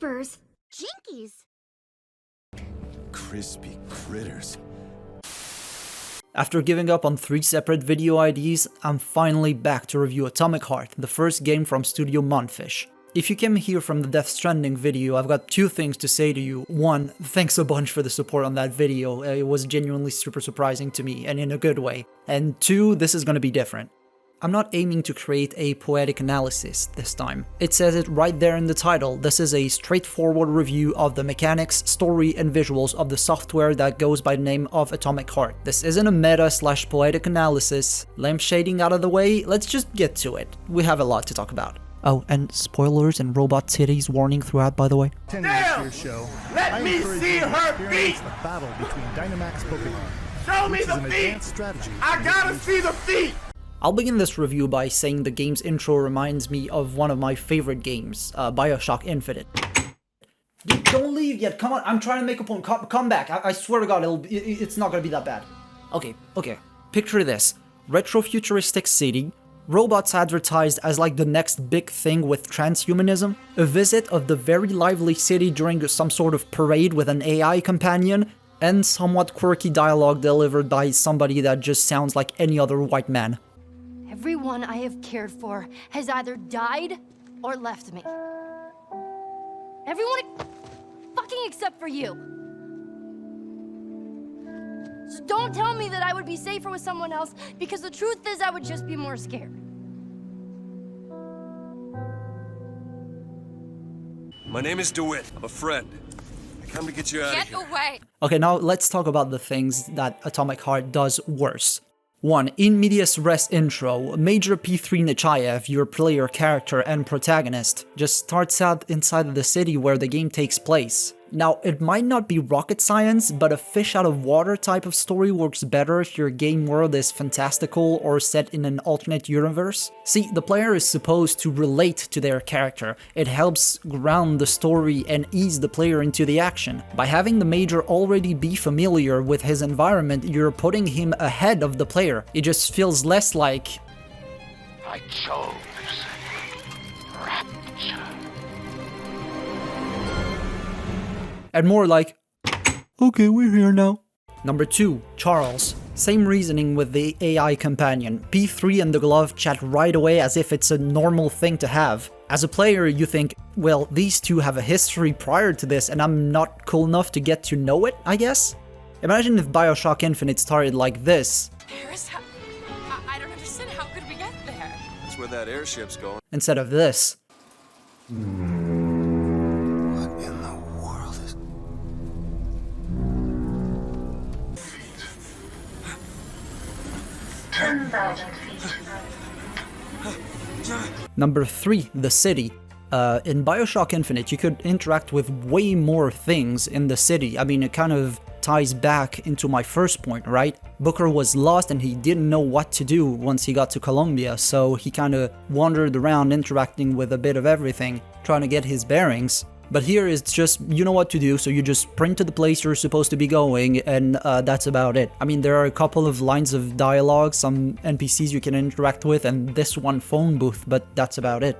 creepers. Jinkies. Crispy critters. After giving up on 3 separate video IDs, I'm finally back to review Atomic Heart, the first game from Studio Monfish. If you came here from the Death Stranding video, I've got 2 things to say to you. 1, thanks a bunch for the support on that video, it was genuinely super surprising to me, and in a good way. And 2, this is gonna be different. I'm not aiming to create a poetic analysis this time. It says it right there in the title. This is a straightforward review of the mechanics, story, and visuals of the software that goes by the name of Atomic Heart. This isn't a meta/poetic analysis. Lampshading out of the way, let's just get to it. We have a lot to talk about. Oh, and spoilers and robot titties warning throughout, by the way. Damn! Let me see her feet! The battle between Dynamax Pokemon. Show me the feet! I gotta see the feet! I'll begin this review by saying the game's intro reminds me of one of my favorite games, BioShock Infinite. Don't leave yet, come on, I'm trying to make a point, come back, I swear to god, it's not gonna be that bad. Okay, picture this, retro-futuristic city, robots advertised as like the next big thing with transhumanism, a visit of the very lively city during some sort of parade with an AI companion, and somewhat quirky dialogue delivered by somebody that just sounds like any other white man. Everyone I have cared for has either died or left me. Everyone fucking except for you. So don't tell me that I would be safer with someone else, because the truth is I would just be more scared. My name is DeWitt. I'm a friend. I come to get you out of here. Get away! Okay, now let's talk about the things that Atomic Heart does worse. 1. In medias res intro, Major P3 Nechayev, your player character and protagonist, just starts out inside of the city where the game takes place. Now, it might not be rocket science, but a fish out of water type of story works better if your game world is fantastical or set in an alternate universe. See, the player is supposed to relate to their character. It helps ground the story and ease the player into the action. By having the Major already be familiar with his environment, you're putting him ahead of the player. It just feels less like, I chose rapture. and more like, okay, we're here now. Number 2, Charles. Same reasoning with the AI companion. P3 and the glove chat right away as if it's a normal thing to have. As a player, you think, well, these two have a history prior to this and I'm not cool enough to get to know it, I guess? Imagine if BioShock Infinite started like this. I don't understand, how could we get there? That's where that airship's going. Instead of this. What in the world is... 10,000 feet. Number 3, the city. In BioShock Infinite, you could interact with way more things in the city. I mean, it kind of ties back into my first point, right? Booker was lost and he didn't know what to do once he got to Colombia, so he kind of wandered around interacting with a bit of everything, trying to get his bearings. But here it's just, you know what to do, so you just sprint to the place you're supposed to be going, and that's about it. I mean, there are a couple of lines of dialogue, some NPCs you can interact with, and this one phone booth, but that's about it.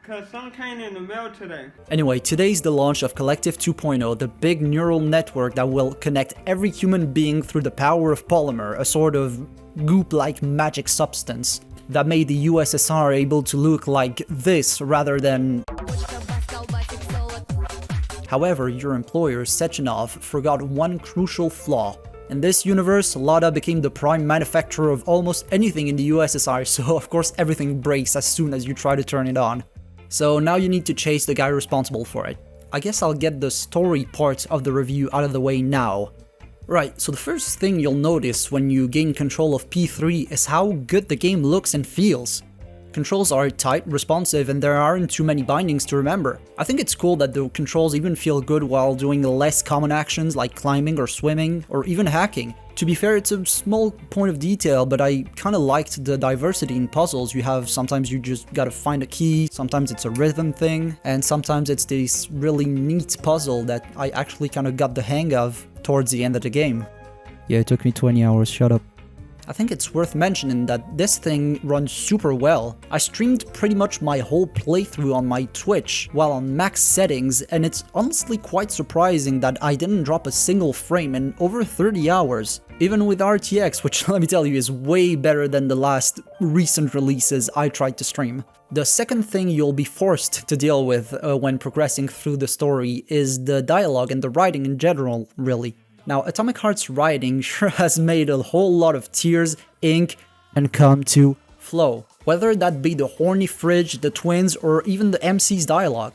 Cause some came in the mail today. Anyway, today's the launch of Collective 2.0, the big neural network that will connect every human being through the power of polymer, a sort of goop-like magic substance that made the USSR able to look like this rather than... However, your employer, Sechenov, forgot one crucial flaw. In this universe, Lada became the prime manufacturer of almost anything in the USSR, so of course everything breaks as soon as you try to turn it on. So now you need to chase the guy responsible for it. I guess I'll get the story part of the review out of the way now. Right, so the first thing you'll notice when you gain control of P3 is how good the game looks and feels. Controls are tight, responsive, and there aren't too many bindings to remember. I think it's cool that the controls even feel good while doing less common actions like climbing or swimming, or even hacking. To be fair, it's a small point of detail, but I kinda liked the diversity in puzzles. You have, sometimes you just gotta find a key, sometimes it's a rhythm thing, and sometimes it's this really neat puzzle that I actually kinda got the hang of towards the end of the game. Yeah, it took me 20 hours, shut up. I think it's worth mentioning that this thing runs super well. I streamed pretty much my whole playthrough on my Twitch while on max settings, and it's honestly quite surprising that I didn't drop a single frame in over 30 hours. Even with RTX, which let me tell you is way better than the last recent releases I tried to stream. The second thing you'll be forced to deal with when progressing through the story is the dialogue and the writing in general, really. Now, Atomic Heart's writing sure has made a whole lot of tears, ink, and come to flow. Whether that be the horny fridge, the twins, or even the MC's dialogue.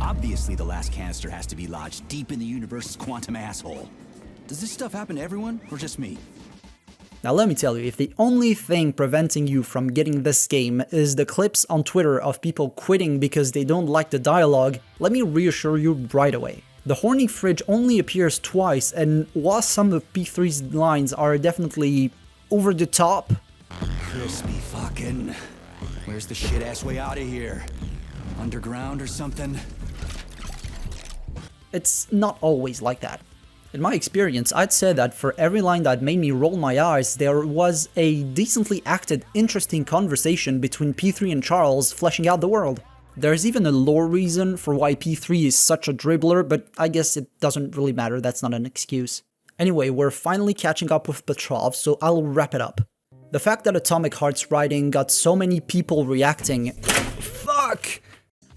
Obviously, the last canister has to be lodged deep in the universe's quantum asshole. Does this stuff happen to everyone, or just me? Now let me tell you, if the only thing preventing you from getting this game is the clips on Twitter of people quitting because they don't like the dialogue, let me reassure you right away. The horny fridge only appears twice, and while some of P3's lines are definitely over the top... Crispy fucking... Where's the shit-ass way out of here? Underground or something? It's not always like that. In my experience, I'd say that for every line that made me roll my eyes, there was a decently acted, interesting conversation between P3 and Charles fleshing out the world. There's even a lore reason for why P3 is such a dribbler, but I guess it doesn't really matter, that's not an excuse. Anyway, we're finally catching up with Petrov, so I'll wrap it up. The fact that Atomic Heart's writing got so many people reacting... Fuck!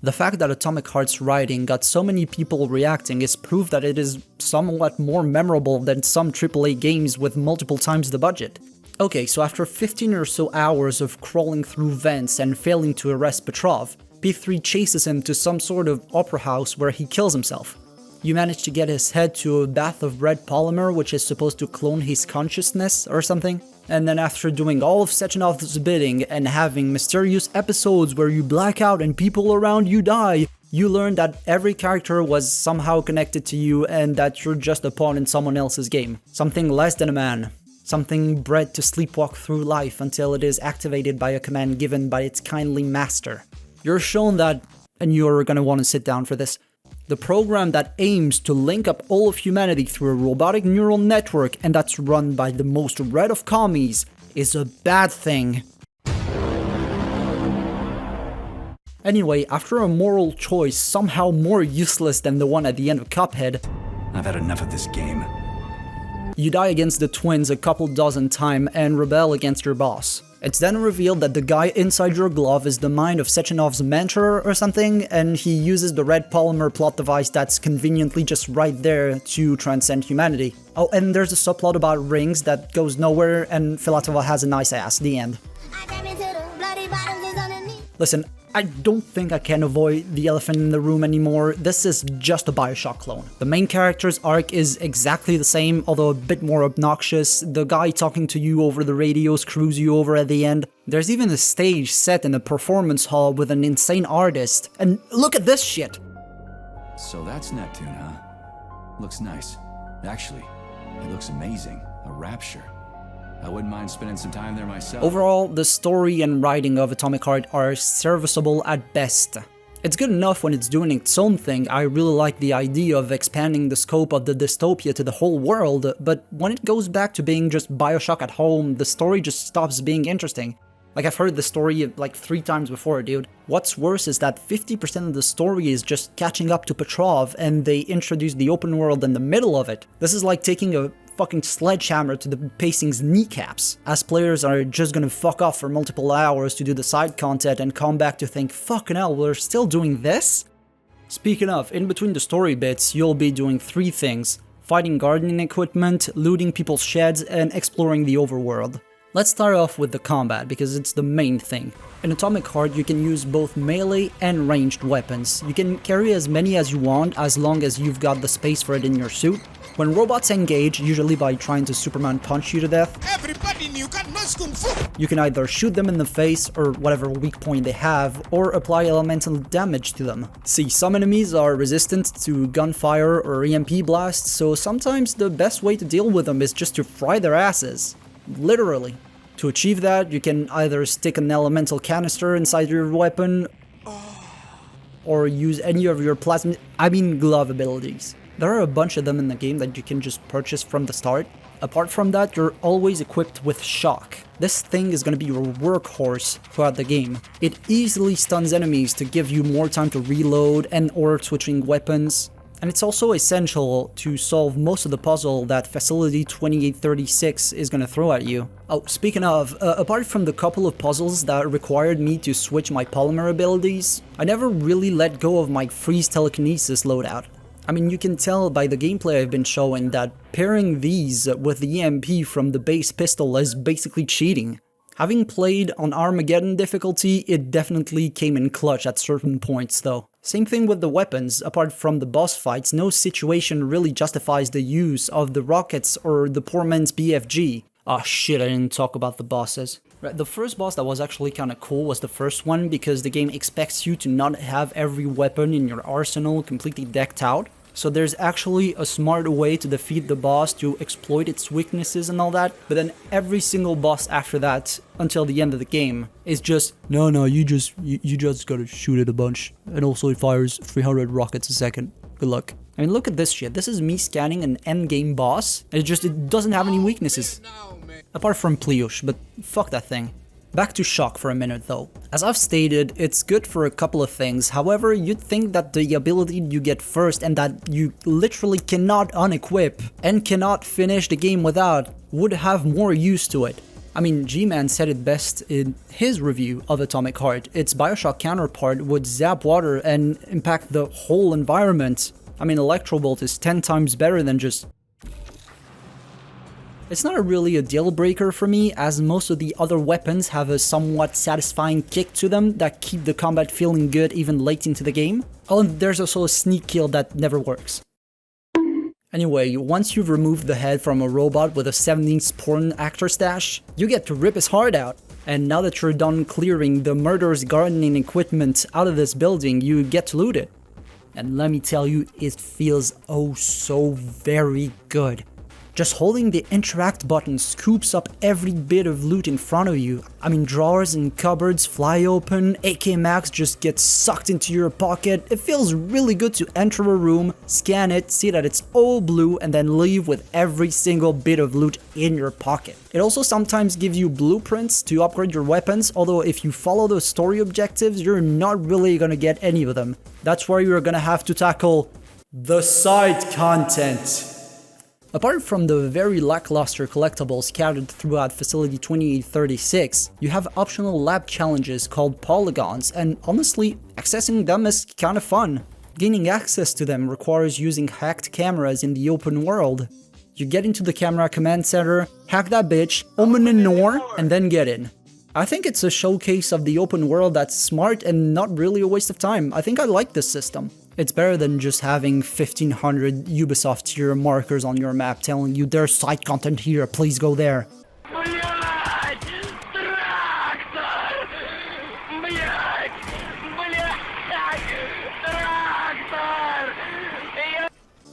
The fact that Atomic Heart's writing got so many people reacting is proof that it is somewhat more memorable than some AAA games with multiple times the budget. Okay, so after 15 or so hours of crawling through vents and failing to arrest Petrov, P3 chases him to some sort of opera house where he kills himself. You manage to get his head to a bath of red polymer which is supposed to clone his consciousness or something. And then after doing all of Sechenov's bidding and having mysterious episodes where you black out and people around you die, you learn that every character was somehow connected to you and that you're just a pawn in someone else's game. Something less than a man. Something bred to sleepwalk through life until it is activated by a command given by its kindly master. You're shown that, and you're gonna want to sit down for this, the program that aims to link up all of humanity through a robotic neural network and that's run by the most red of commies is a bad thing. Anyway, after a moral choice somehow more useless than the one at the end of Cuphead, I've had enough of this game. You die against the twins a couple dozen times and rebel against your boss. It's then revealed that the guy inside your glove is the mind of Sechenov's mentor or something, and he uses the red polymer plot device that's conveniently just right there to transcend humanity. Oh, and there's a subplot about rings that goes nowhere, and Filatova has a nice ass, the end. Listen, I don't think I can avoid the elephant in the room anymore. This is just a BioShock clone. The main character's arc is exactly the same, although a bit more obnoxious. The guy talking to you over the radio screws you over at the end. There's even a stage set in a performance hall with an insane artist. And look at this shit! So that's Neptune, huh? Looks nice. Actually, it looks amazing. A rapture. I wouldn't mind spending some time there myself. Overall, the story and writing of Atomic Heart are serviceable at best. It's good enough when it's doing its own thing. I really like the idea of expanding the scope of the dystopia to the whole world, but when it goes back to being just BioShock at home, the story just stops being interesting. Like, I've heard the story like 3 times before, dude. What's worse is that 50% of the story is just catching up to Petrov, and they introduce the open world in the middle of it. This is like taking a fucking sledgehammer to the pacing's kneecaps, as players are just gonna fuck off for multiple hours to do the side content and come back to think, fucking hell, we're still doing this? Speaking of, in between the story bits, you'll be doing 3 things: fighting gardening equipment, looting people's sheds, and exploring the overworld. Let's start off with the combat, because it's the main thing. In Atomic Heart, you can use both melee and ranged weapons. You can carry as many as you want, as long as you've got the space for it in your suit. When robots engage, usually by trying to Superman punch you to death, Everybody knew God knows Kung Fu. you can either shoot them in the face or whatever weak point they have, or apply elemental damage to them. See, some enemies are resistant to gunfire or EMP blasts, so sometimes the best way to deal with them is just to fry their asses. Literally. To achieve that, you can either stick an elemental canister inside your weapon, or use any of your glove abilities. There are a bunch of them in the game that you can just purchase from the start. Apart from that, you're always equipped with Shock. This thing is going to be your workhorse throughout the game. It easily stuns enemies to give you more time to reload and or switching weapons. And it's also essential to solve most of the puzzle that Facility 2836 is going to throw at you. Oh, speaking of, apart from the couple of puzzles that required me to switch my polymer abilities, I never really let go of my freeze telekinesis loadout. I mean, you can tell by the gameplay I've been showing that pairing these with the EMP from the base pistol is basically cheating. Having played on Armageddon difficulty, it definitely came in clutch at certain points though. Same thing with the weapons. Apart from the boss fights, no situation really justifies the use of the rockets or the poor man's BFG. Oh shit, I didn't talk about the bosses. Right, the first boss that was actually kinda cool was the first one because the game expects you to not have every weapon in your arsenal completely decked out. So there's actually a smart way to defeat the boss to exploit its weaknesses and all that, but then every single boss after that, until the end of the game, is just, no, you just gotta shoot it a bunch. And also it fires 300 rockets a second. Good luck. I mean, look at this shit. This is me scanning an endgame boss, and it doesn't have any weaknesses. Apart from Pliush, but fuck that thing. Back to Shock for a minute though. As I've stated, it's good for a couple of things, however, you'd think that the ability you get first and that you literally cannot unequip and cannot finish the game without would have more use to it. I mean, G-Man said it best in his review of Atomic Heart. Its BioShock counterpart would zap water and impact the whole environment. I mean, Electro Bolt is 10 times better than just... It's not really a deal breaker for me, as most of the other weapons have a somewhat satisfying kick to them that keep the combat feeling good even late into the game. Oh, and there's also a sneak kill that never works. Anyway, once you've removed the head from a robot with a 70s porn actor stash, you get to rip his heart out. And now that you're done clearing the murderous gardening equipment out of this building, you get to loot it. And let me tell you, it feels oh so very good. Just holding the interact button scoops up every bit of loot in front of you. I mean, drawers and cupboards fly open, AK Max just gets sucked into your pocket. It feels really good to enter a room, scan it, see that it's all blue, and then leave with every single bit of loot in your pocket. It also sometimes gives you blueprints to upgrade your weapons, although if you follow the story objectives, you're not really gonna get any of them. That's where you're gonna have to tackle the side content. Apart from the very lackluster collectibles scattered throughout Facility 2836, you have optional lab challenges called polygons, and honestly, accessing them is kinda fun. Gaining access to them requires using hacked cameras in the open world. You get into the camera command center, hack that bitch, open an door, and then get in. I think it's a showcase of the open world that's smart and not really a waste of time. I think I like this system. It's better than just having 1500 Ubisoft tier markers on your map telling you there's side content here, please go there.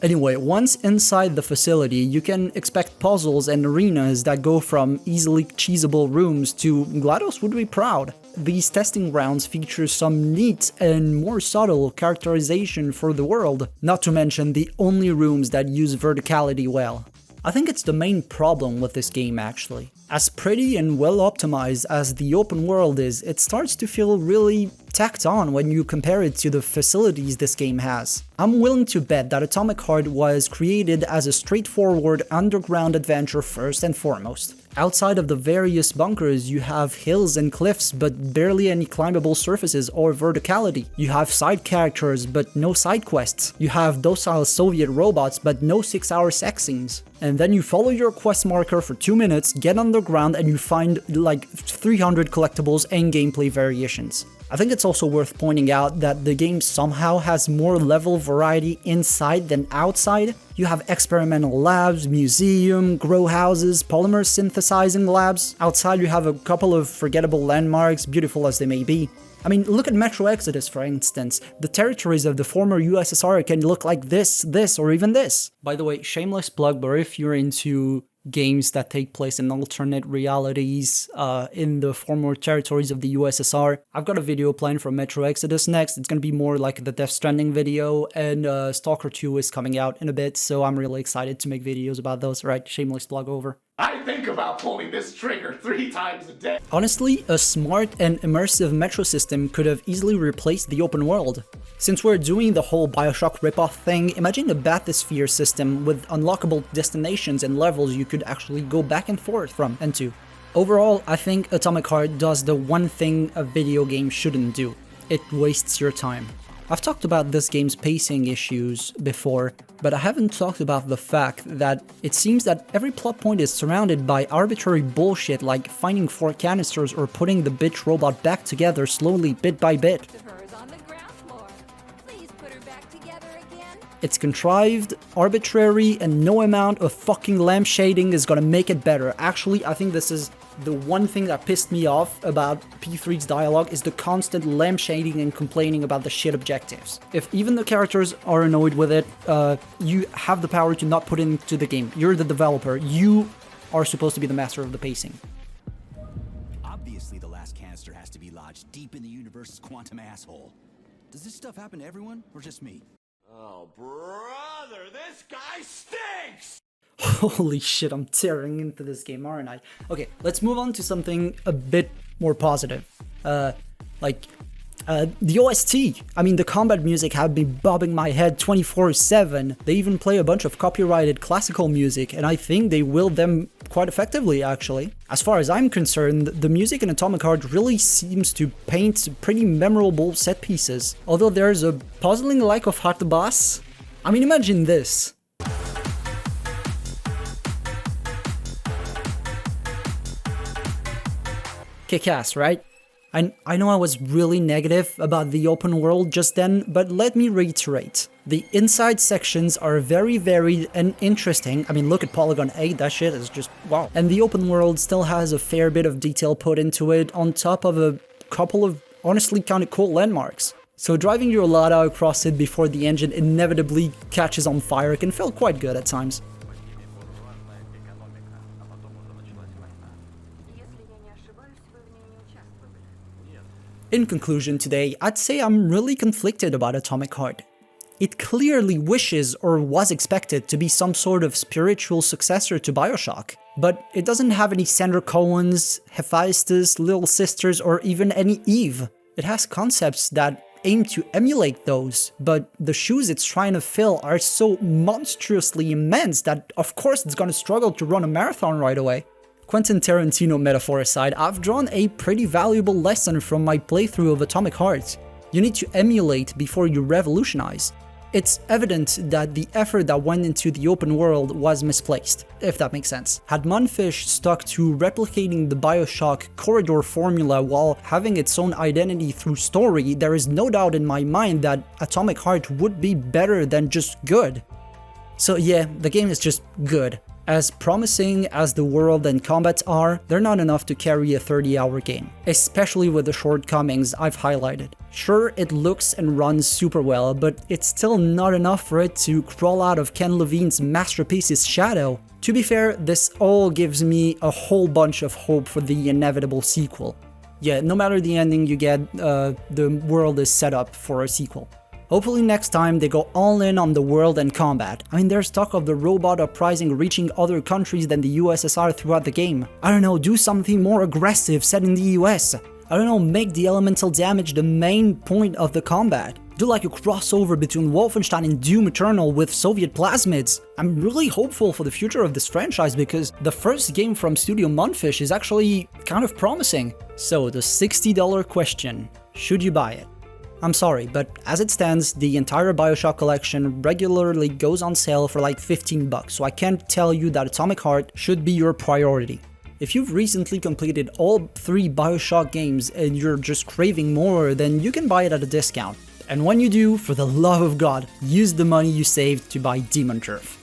Anyway, once inside the facility, you can expect puzzles and arenas that go from easily cheesable rooms to GLaDOS would be proud. These testing grounds feature some neat and more subtle characterization for the world, not to mention the only rooms that use verticality well. I think it's the main problem with this game actually. As pretty and well optimized as the open world is, it starts to feel really tacked on when you compare it to the facilities this game has. I'm willing to bet that Atomic Heart was created as a straightforward underground adventure first and foremost. Outside of the various bunkers, you have hills and cliffs, but barely any climbable surfaces or verticality. You have side characters, but no side quests. You have docile Soviet robots, but no 6-hour sex scenes. And then you follow your quest marker for 2 minutes, get underground, and you find like 300 collectibles and gameplay variations. I think it's also worth pointing out that the game somehow has more level variety inside than outside. You have experimental labs, museum, grow houses, polymer synthesizing labs. Outside you have a couple of forgettable landmarks, beautiful as they may be. I mean, look at Metro Exodus for instance. The territories of the former USSR can look like this, or even this. By the way, shameless plug, but if you're into games that take place in alternate realities in the former territories of the USSR. I've got a video planned for Metro Exodus next. It's going to be more like the Death Stranding video, and Stalker 2 is coming out in a bit, so I'm really excited to make videos about those. Right, shameless plug over. I think about pulling this trigger 3 times a day. Honestly, a smart and immersive metro system could have easily replaced the open world. Since we're doing the whole BioShock ripoff thing, imagine a bathysphere system with unlockable destinations and levels you could actually go back and forth from and to. Overall, I think Atomic Heart does the one thing a video game shouldn't do. It wastes your time. I've talked about this game's pacing issues before, but I haven't talked about the fact that it seems that every plot point is surrounded by arbitrary bullshit like finding 4 canisters or putting the bitch robot back together slowly bit by bit. It's contrived, arbitrary, and no amount of fucking lamp shading is gonna make it better. Actually, I think this is the one thing that pissed me off about P3's dialogue is the constant lamp shading and complaining about the shit objectives. If even the characters are annoyed with it, you have the power to not put it into the game. You're the developer. You are supposed to be the master of the pacing. Obviously, the last canister has to be lodged deep in the universe's quantum asshole. Does this stuff happen to everyone, or just me? Oh, brother, this guy stinks! Holy shit, I'm tearing into this game, aren't I? Okay, let's move on to something a bit more positive. The OST. I mean, the combat music have been bobbing my head 24/7. They even play a bunch of copyrighted classical music, and I think they wield them quite effectively, actually. As far as I'm concerned, the music in Atomic Heart really seems to paint pretty memorable set pieces. Although there's a puzzling lack of hard boss. I mean, imagine this. Kick-ass, right? I know I was really negative about the open world just then, but let me reiterate. The inside sections are very varied and interesting. I mean, look at Polygon 8, that shit is just wow. And the open world still has a fair bit of detail put into it, on top of a couple of honestly kind of cool landmarks. So driving your Lada across it before the engine inevitably catches on fire can feel quite good at times. In conclusion today, I'd say I'm really conflicted about Atomic Heart. It clearly wishes or was expected to be some sort of spiritual successor to BioShock, but it doesn't have any Sandra Cohens, Hephaestus, Little Sisters, or even any Eve. It has concepts that aim to emulate those, but the shoes it's trying to fill are so monstrously immense that of course it's gonna struggle to run a marathon right away. Quentin Tarantino metaphor aside, I've drawn a pretty valuable lesson from my playthrough of Atomic Heart. You need to emulate before you revolutionize. It's evident that the effort that went into the open world was misplaced, if that makes sense. Had Mundfish stuck to replicating the BioShock corridor formula while having its own identity through story, there is no doubt in my mind that Atomic Heart would be better than just good. So yeah, the game is just good. As promising as the world and combat are, they're not enough to carry a 30-hour game, especially with the shortcomings I've highlighted. Sure, it looks and runs super well, but it's still not enough for it to crawl out of Ken Levine's masterpiece's shadow. To be fair, this all gives me a whole bunch of hope for the inevitable sequel. Yeah, no matter the ending you get, the world is set up for a sequel. Hopefully next time they go all in on the world and combat. I mean, there's talk of the robot uprising reaching other countries than the USSR throughout the game. I don't know, do something more aggressive set in the US. I don't know, make the elemental damage the main point of the combat. Do like a crossover between Wolfenstein and Doom Eternal with Soviet plasmids. I'm really hopeful for the future of this franchise because the first game from Studio Mundfish is actually kind of promising. So the $60 question, should you buy it? I'm sorry, but as it stands, the entire BioShock collection regularly goes on sale for like $15, so I can't tell you that Atomic Heart should be your priority. If you've recently completed all 3 BioShock games and you're just craving more, then you can buy it at a discount. And when you do, for the love of God, use the money you saved to buy Demon Turf.